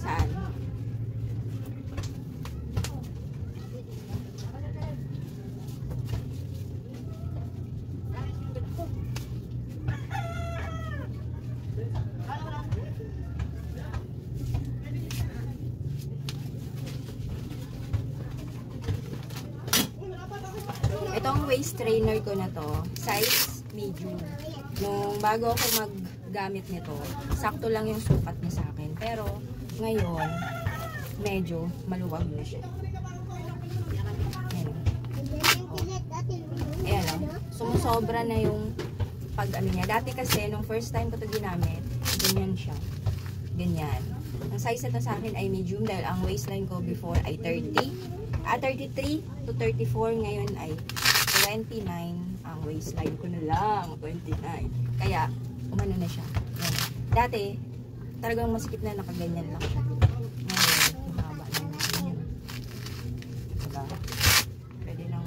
Saan? Itong waist trainer ko na to, size medium. Nung bago ako maggamit nito, sakto lang yung sukat niya sa akin. Pero ngayon, medyo maluwag na siya. Ayan. Ayan o. Sumusobra na yung pag ano niya. Dati kasi, nung first time ko ito ginamit, ganyan siya. Ganyan. Ang size na sa akin ay medium dahil ang waistline ko before ay 33 to 34. Ngayon ay 29. Ang waistline ko na lang 29. Kaya umano na siya. Yan. Dati talagang masikip na nakaganyan lang siya. Ngayon mahaba na ganyan. Diba? Pwede nang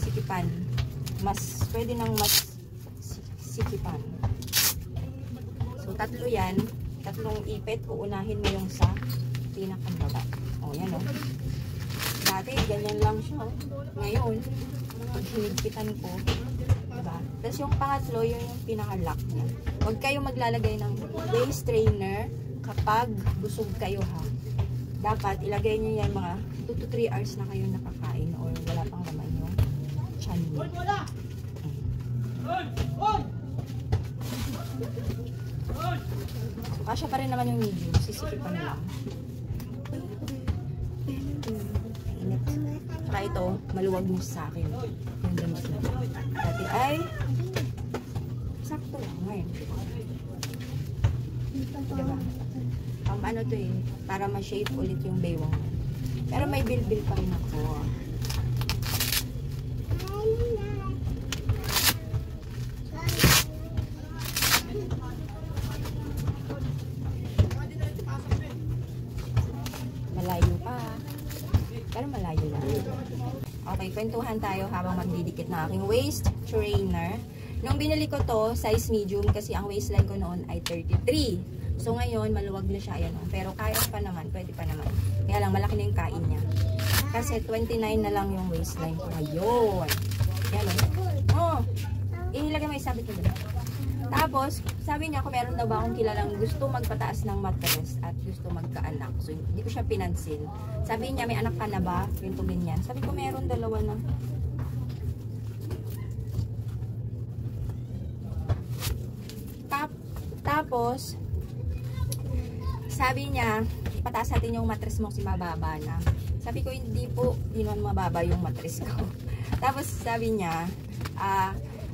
sikipan. Pwede nang mas sikipan. So tatlo yan. Tatlong ipit. Uunahin mo yung sa pinakababa. O yan o. Dati ganyan lang siya. Ngayon pag hinigpitan ko, diba? Tapos yung pangatlo, yung pinaka-lock niya. Huwag kayo maglalagay ng waist trainer kapag busog kayo, ha. Dapat ilagay nyo yan mga 2 to 3 hours na kayo nakakain or wala pang laman yung chan nyo. So, kasya pa rin naman yung medium. Sisikipan lang. Mainit. Saka ito, maluwag mo sa akin. Yung damit na. Dati ay sakto lang ngayon. Diba? Ano to eh, para ma-shape ulit yung baywang. Pero may bil-bil pa rin ako. Malayo pa. Pero malayo lang. Okay, kwentuhan tayo habang magdidikit na aking waist trainer. Nung binili ko to, size medium kasi ang waistline ko noon ay 33. So ngayon, maluwag na siya. Ayan, pero kaya pa naman, pwede pa naman. Kaya lang, malaki na yung kain niya. Kasi 29 na lang yung waistline ko ngayon. Ayan, oh. Ilagay mo yung sabit ko dito. Tapos, sabi niya kung meron daw ba akong kilalang gusto magpataas ng mattress at gusto magkaanak. So, hindi ko siya pinansin. Sabi niya, may anak ka na ba? Ganito ganyan. Sabi ko, meron dalawa na. Tapos, sabi niya, pataas natin yung mattress mo kasi mababa na. Sabi ko, hindi po, hindi naman mababa yung mattress ko. Tapos, sabi niya,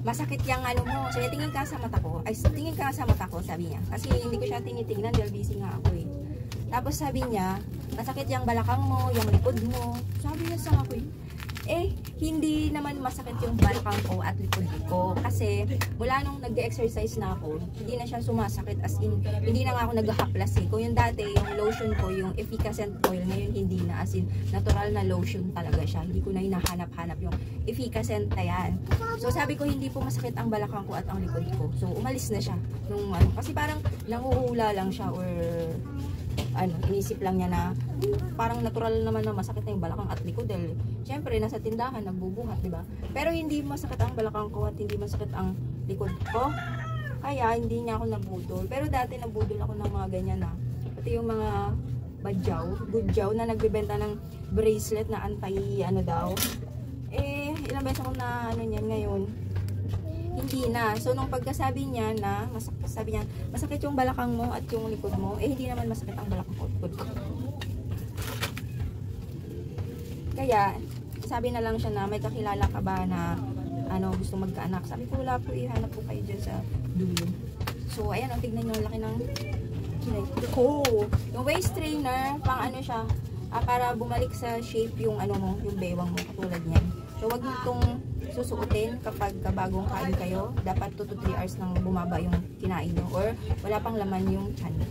masakit yung ano mo. So, tingin ka sa mata ko. Ay, tingin ka sa mata ko, sabi niya. Kasi hindi ko siya tinitingnan dahil busy nga ako eh. Tapos sabi niya, masakit yung balakang mo, yung likod mo. Sabi niya sa ako eh, hindi naman masakit yung balakang ko at likod ko. Kasi, mula nung nag-exercise na ako, hindi na siya sumasakit. As in, hindi na nga ako nag-haplas eh. Kung yung dati, yung lotion ko, yung efficacent oil, ngayon hindi na. As in, natural na lotion talaga siya. Hindi ko na hinahanap-hanap yung efficacent na yan. So, sabi ko, hindi po masakit ang balakang ko at ang likod ko. So, umalis na siya. Nung, kasi parang nanguhula lang siya or inisip lang niya na parang natural naman na masakit na yung balakang at likod dahil syempre nasa tindahan nagbubuhat, di ba? Pero hindi masakit ang balakang ko at hindi masakit ang likod ko. Kaya hindi niya ako nabudol. Pero dati nabudol ako ng mga ganyan na. Pati yung mga budyaw na nagbebenta ng bracelet na anti daw. Eh ilang beses ako na niyan ngayon. Hindi na. So, nung pagkasabi niya na, sabi niya, masakit yung balakang mo at yung likod mo, eh, hindi naman masakit ang balakang ko at likod ko. Kaya, sabi na lang siya na, may kakilala ka ba na, gusto magkaanak? Sabi ko, wala po, ihanap po kayo dyan sa dulo. So, ayan, tignan nyo, laki ng kinay ko. Yung waist trainer, pang siya, para bumalik sa shape yung, yung baywang mo, katulad niyan. So, wag nyo itong susuotin kapag bagong kain kayo. Dapat 2 to 3 hours nang bumaba yung kinain nyo or wala pang laman yung tiyan nyo.